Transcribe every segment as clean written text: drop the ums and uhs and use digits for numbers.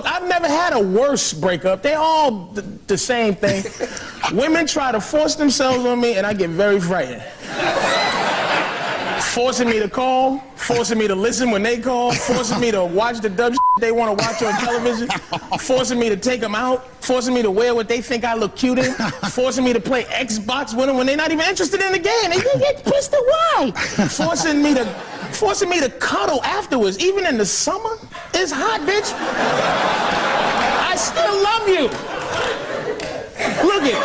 look, I've never had a worse breakup. They all the same thing. Women try to force themselves on me, and I get very frightened. Forcing me to call, forcing me to listen when they call, forcing me to watch the dumb shit they want to watch on television, forcing me to take them out, forcing me to wear what they think I look cute in, forcing me to play Xbox with them when they're not even interested in the game. They get pissed at why. Forcing me to cuddle afterwards, even in the summer. It's hot, bitch. I still love you. Look it.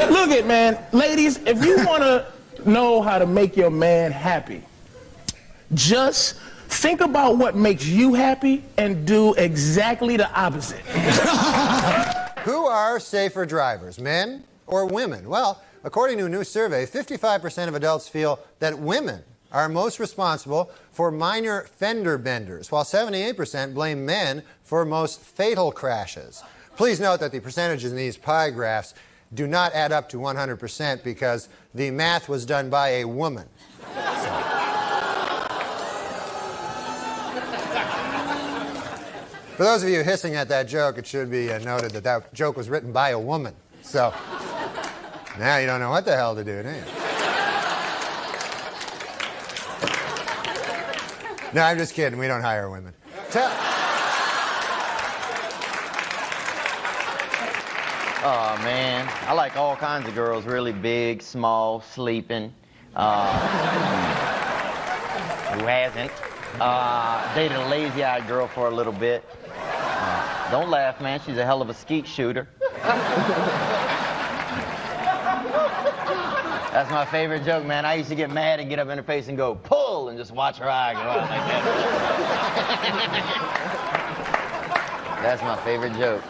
Look it, man. Ladies, if you want to know how to make your man happy, just think about what makes you happy and do exactly the opposite. Who are safer drivers, men or women? Well, according to a new survey, 55% of adults feel that women are most responsible for minor fender benders, while 78% blame men for most fatal crashes. Please note that the percentages in these pie graphs do not add up to 100% because the math was done by a woman. For those of you hissing at that joke, it should be noted that that joke was written by a woman. So now you don't know what the hell to do, do you? No, I'm just kidding. We don't hire women. Oh, man. I like all kinds of girls, really big, small, sleeping. Who hasn't? Dated a lazy-eyed girl for a little bit. Don't laugh, man. She's a hell of a skeet shooter. That's my favorite joke, man. I used to get mad and get up in her face and go, pull, and just watch her eye go out like that. That's my favorite joke.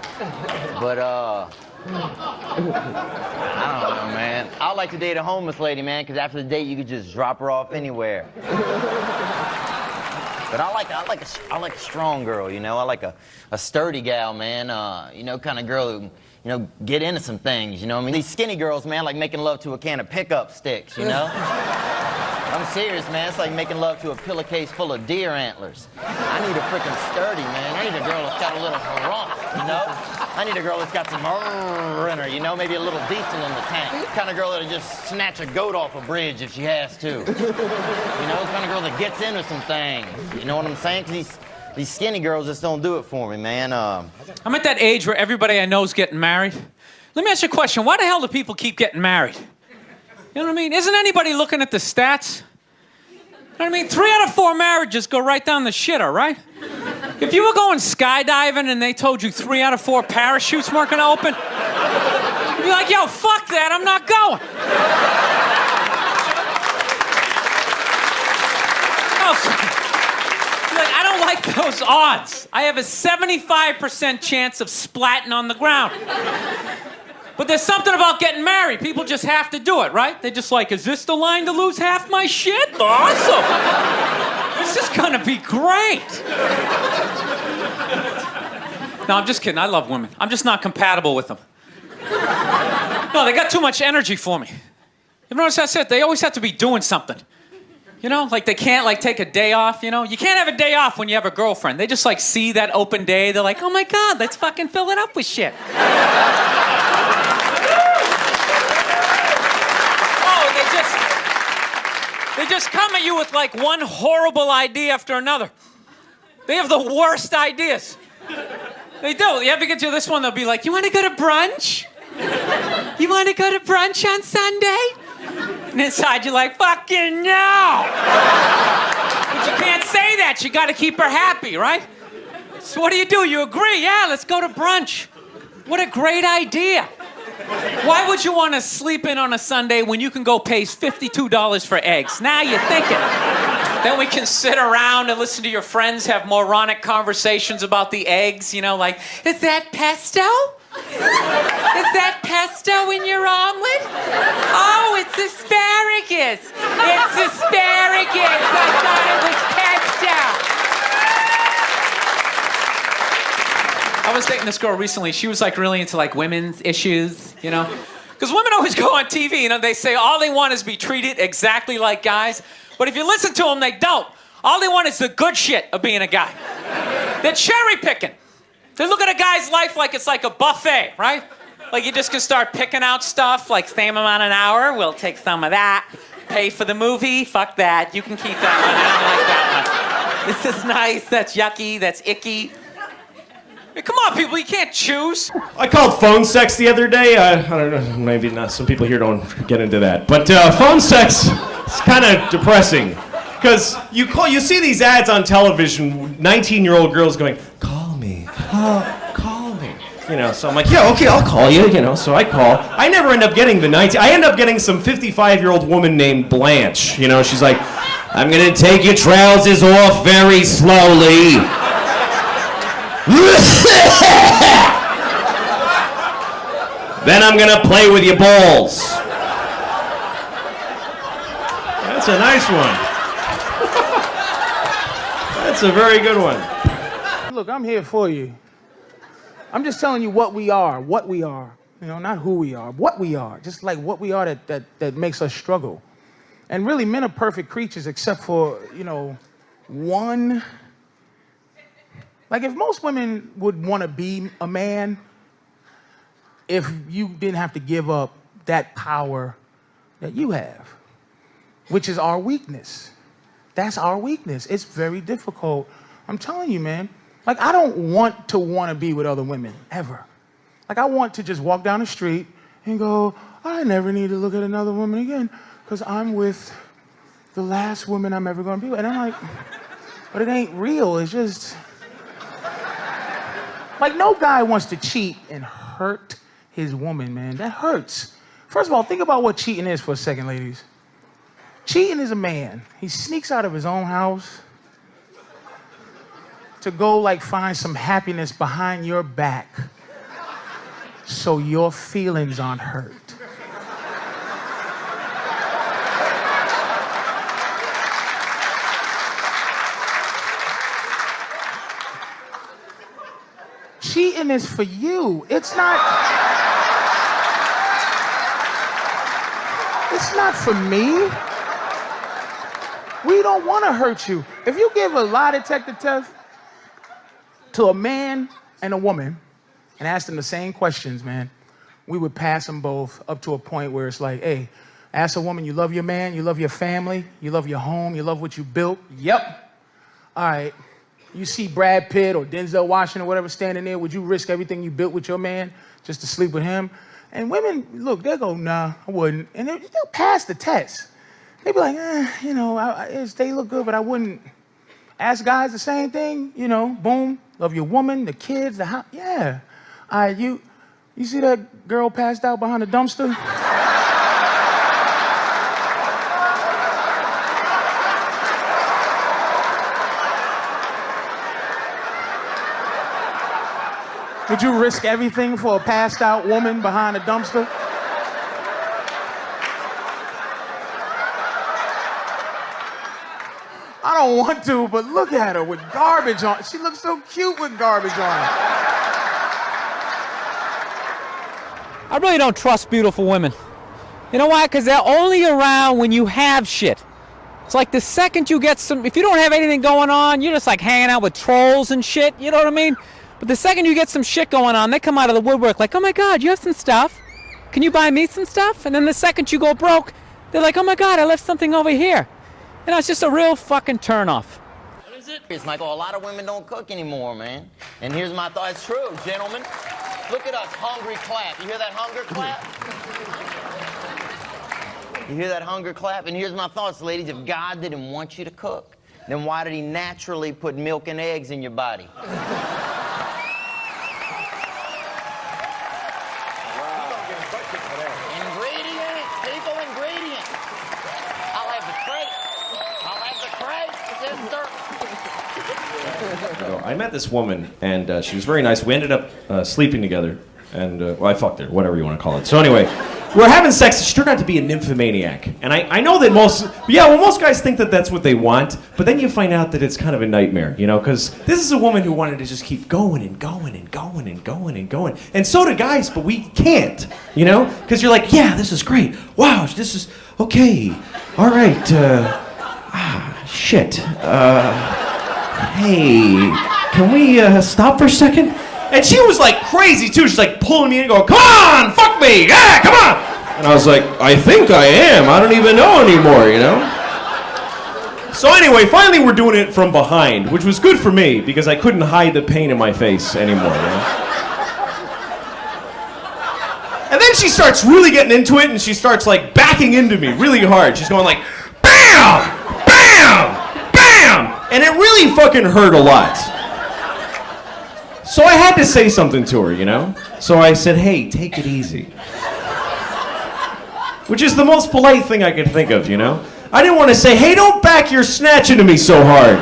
But, I don't know, man. I like to date a homeless lady, man, because after the date, you could just drop her off anywhere. But I like a strong girl, you know? I like a sturdy gal, man. You know, kind of girl who, you know, get into some things, you know? I mean, these skinny girls, man, like making love to a can of pickup sticks, you know? I'm serious, man. It's like making love to a pillowcase full of deer antlers. I need a freaking sturdy, man. I need a girl that's got a little harumph, you know? I need a girl that's got some in her, you know? Maybe a little diesel in the tank. Kind of girl that'll just snatch a goat off a bridge if she has to. You know, the kind of girl that gets into some things. You know what I'm saying? 'Cause these skinny girls just don't do it for me, man. I'm at that age where everybody I know is getting married. Let me ask you a question. Why the hell do people keep getting married? You know what I mean? Isn't anybody looking at the stats? You know what I mean? 3 out of 4 marriages go right down the shitter, right? If you were going skydiving and they told you 3 out of 4 parachutes weren't going to open, you'd be like, yo, fuck that, I'm not going. Like, I don't like those odds. I have a 75% chance of splatting on the ground. But there's something about getting married. People just have to do it, right? They're just like, is this the line to lose half my shit? Awesome. This is gonna be great. No, I'm just kidding. I love women. I'm just not compatible with them. No, they got too much energy for me. You notice I said they always have to be doing something. You know, like they can't like take a day off, you know? You can't have a day off when you have a girlfriend. They just like see that open day. They're like, oh my God, let's fucking fill it up with shit. They just come at you with like one horrible idea after another. They have the worst ideas. They do. You ever get to this one, they'll be like, you want to go to brunch? You want to go to brunch on Sunday? And inside you're like, fucking no! But you can't say that. You got to keep her happy, right? So what do? You agree? Yeah, let's go to brunch. What a great idea. Why would you want to sleep in on a Sunday when you can go pay $52 for eggs? Now you're thinking. Then we can sit around and listen to your friends have moronic conversations about the eggs, you know, like, is that pesto? Is that pesto in your omelet? Oh, it's asparagus. It's asparagus. I thought it was pesto. I was dating this girl recently. She was like really into like women's issues, you know? Because women always go on TV, you know, they say all they want is be treated exactly like guys. But if you listen to them, they don't. All they want is the good shit of being a guy. They're cherry picking. They look at a guy's life like it's like a buffet, right? Like you just can start picking out stuff, like same amount an hour, we'll take some of that. Pay for the movie, fuck that. You can keep that one, I don't like that one. This is nice, that's yucky, that's icky. Hey, come on, people, you can't choose. I called phone sex the other day. I don't know, maybe not. Some people here don't get into that. But phone sex is kind of depressing. Because you see these ads on television, 19-year-old girls going, call me, call me. You know, so I'm like, yeah, okay, I'll call you, you know, so I call. I never end up getting the 19, I end up getting some 55-year-old woman named Blanche. You know, she's like, I'm gonna take your trousers off very slowly. Then I'm gonna play with your balls. That's a nice one. That's a very good one. Look, I'm here for you. I'm just telling you what we are. You know, not who we are, what we are. Just like what we are that makes us struggle. And really, men are perfect creatures except for, you know, one. Like if most women would want to be a man, if you didn't have to give up that power that you have, which is our weakness. That's our weakness. It's very difficult. I'm telling you, man. Like, I don't want to be with other women, ever. Like, I want to just walk down the street and go, I never need to look at another woman again because I'm with the last woman I'm ever going to be with. And I'm like, but it ain't real. It's just... Like, no guy wants to cheat and hurt his woman, man. That hurts. First of all, think about what cheating is for a second, ladies. Cheating is a man. He sneaks out of his own house to go, like, find some happiness behind your back so your feelings aren't hurt. Cheating is for you. It's not for me. We don't want to hurt you. If you give a lie detector test to a man and a woman and ask them the same questions, man, we would pass them both up to a point where it's like, hey, ask a woman, you love your man, you love your family, you love your home, you love what you built? Yep. All right. You see Brad Pitt or Denzel Washington or whatever standing there, would you risk everything you built with your man just to sleep with him? And women, look, they'll go, nah, I wouldn't. And they'll pass the test. They'll be like, you know, they look good, but I wouldn't. Ask guys the same thing, you know, boom, love your woman, the kids, the house. Yeah. You see that girl passed out behind the dumpster? Would you risk everything for a passed out woman behind a dumpster? I don't want to, but look at her with garbage on. She looks so cute with garbage on. I really don't trust beautiful women. You know why? Because they're only around when you have shit. It's like the second you get some, if you don't have anything going on, you're just like hanging out with trolls and shit, you know what I mean? But the second you get some shit going on, they come out of the woodwork like, oh my God, you have some stuff. Can you buy me some stuff? And then the second you go broke, they're like, oh my God, I left something over here. You know, it's just a real fucking turnoff. What is it? It's Michael, a lot of women don't cook anymore, man. And here's my thought. It's true, gentlemen. Look at us, hungry clap. You hear that hunger clap? You hear that hunger clap? And here's my thoughts, ladies. If God didn't want you to cook, then why did he naturally put milk and eggs in your body? Ingredients, people, ingredients. I'll have the crate, sister. I met this woman, and she was very nice. We ended up sleeping together, and well, I fucked her, whatever you want to call it. So anyway, we're having sex. She turned out to be a nymphomaniac, and I know that most guys think that that's what they want, but then you find out that it's kind of a nightmare, you know, because this is a woman who wanted to just keep going and going and going and going and going, and so do guys, but we can't, you know, because you're like, yeah, this is great. Wow, this is okay. All right. shit. Hey, can we stop for a second? And she was like crazy too. She's like pulling me in and going, come on, fuck me, yeah, come on. And I was like, I think I am. I don't even know anymore, you know? So anyway, finally we're doing it from behind, which was good for me because I couldn't hide the pain in my face anymore, you know? And then she starts really getting into it and she starts like backing into me really hard. She's going like, BAM! BAM! BAM! And it really fucking hurt a lot. So I had to say something to her, you know? So I said, hey, take it easy. Which is the most polite thing I could think of, you know? I didn't want to say, hey, don't back your snatch into me so hard.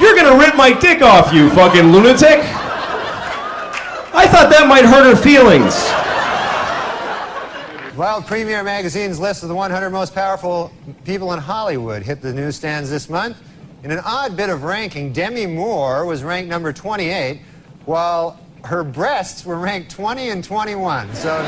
You're gonna rip my dick off, you fucking lunatic. I thought that might hurt her feelings. Well, Premiere Magazine's list of the 100 most powerful people in Hollywood hit the newsstands this month. In an odd bit of ranking, Demi Moore was ranked number 28, while her breasts were ranked 20 and 21. So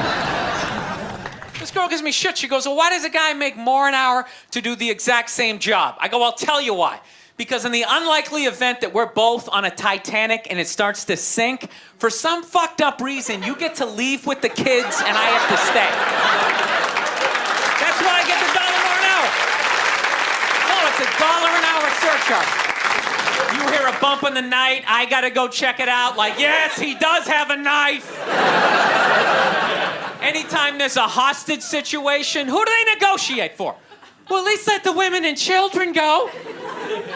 This girl gives me shit. She goes, well, why does a guy make more an hour to do the exact same job? I go, I'll tell you why. Because in the unlikely event that we're both on a Titanic and it starts to sink, for some fucked up reason, you get to leave with the kids and I have to stay. That's why I get the $1 more an hour. No, it's $1 an hour surcharge. You hear a bump in the night, I gotta go check it out. Like, yes, he does have a knife. Anytime there's a hostage situation, who do they negotiate for? Well, at least let the women and children go.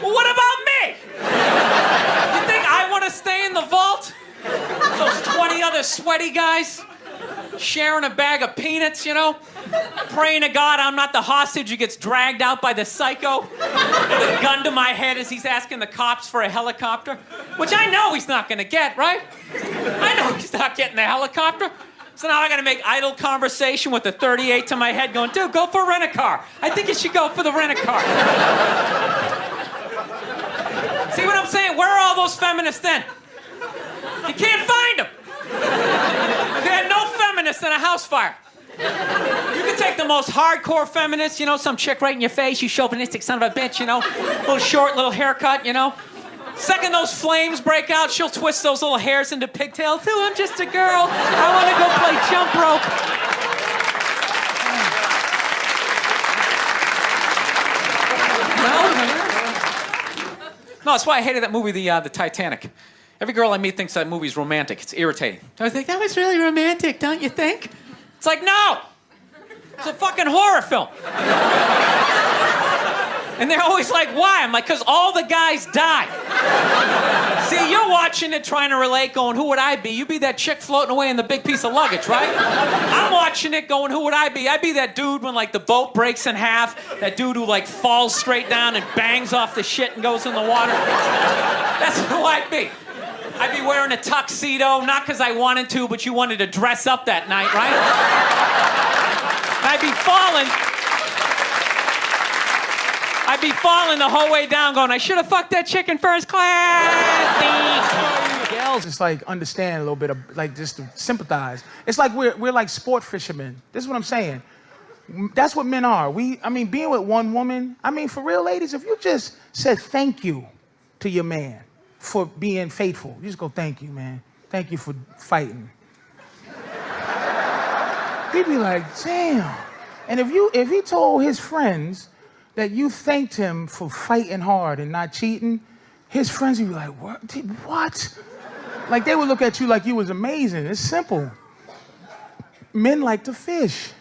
Well, what about me? You think I want to stay in the vault? Those 20 other sweaty guys sharing a bag of peanuts, you know? Praying to God I'm not the hostage who gets dragged out by the psycho with a gun to my head as he's asking the cops for a helicopter. Which I know he's not going to get, right? I know he's not getting the helicopter. So now I gotta make idle conversation with the 38 to my head going, dude, go for a rent-a-car. I think you should go for the rent-a-car. See what I'm saying? Where are all those feminists then? You can't find them. They had no feminists in a house fire. You can take the most hardcore feminist, you know, some chick right in your face, you chauvinistic son of a bitch, you know, little short, little haircut, you know. Second those flames break out, she'll twist those little hairs into pigtails. Oh, I'm just a girl. I want to go play jump rope. No, that's why I hated that movie, the Titanic. Every girl I meet thinks that movie's romantic. It's irritating. I think, that was really romantic, don't you think? It's like, no! It's a fucking horror film. And they're always like, why? I'm like, because all the guys die. See, you're watching it trying to relate, going, who would I be? You'd be that chick floating away in the big piece of luggage, right? I'm watching it going, who would I be? I'd be that dude when, like, the boat breaks in half, that dude who, like, falls straight down and bangs off the shit and goes in the water. That's who I'd be. I'd be wearing a tuxedo, not because I wanted to, but you wanted to dress up that night, right? I'd be falling the whole way down going, I should have fucked that chick in first class. Gals just like understand a little bit of, like, just to sympathize. It's like we're like sport fishermen. This is what I'm saying. That's what men are. Being with one woman, for real, ladies, if you just said thank you to your man for being faithful, you just go, thank you, man. Thank you for fighting. He'd be like, damn. And if he told his friends that you thanked him for fighting hard and not cheating, his friends would be like, what? Like, they would look at you like you was amazing. It's simple. Men like to fish.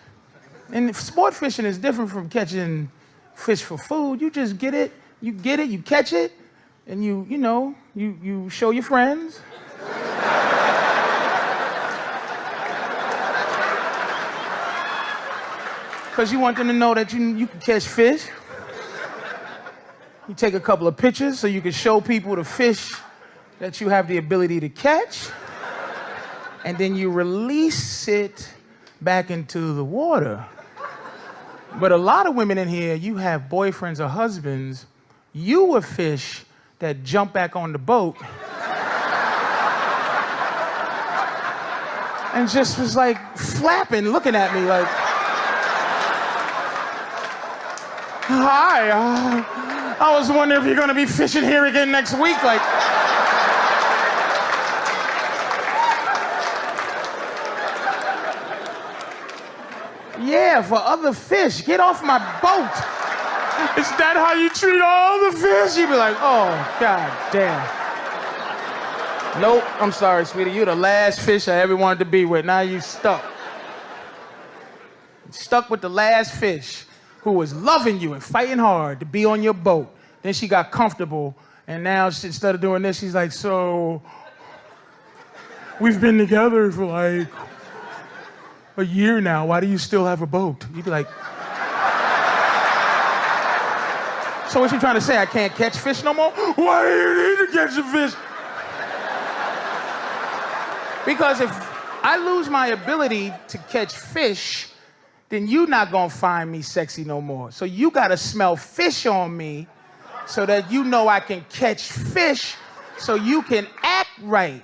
And sport fishing is different from catching fish for food. You just get it, you catch it, and you show your friends. Because you want them to know that you can catch fish. You take a couple of pictures so you can show people the fish that you have the ability to catch. And then you release it back into the water. But a lot of women in here, you have boyfriends or husbands, you were fish that jump back on the boat and just was like flapping, looking at me like, hi, I was wondering if you're gonna be fishing here again next week. Like, yeah, for other fish. Get off my boat. Is that how you treat all the fish? You'd be like, oh, God damn. Nope, I'm sorry, sweetie. You're the last fish I ever wanted to be with. Now you stuck. Stuck with the last fish who was loving you and fighting hard to be on your boat. Then she got comfortable, and now instead of doing this, she's like, so we've been together for like a year now. Why do you still have a boat? You'd be like, so what you trying to say? I can't catch fish no more? Why do you need to catch a fish? Because if I lose my ability to catch fish, then you not gonna find me sexy no more. So you gotta smell fish on me so that you know I can catch fish so you can act right.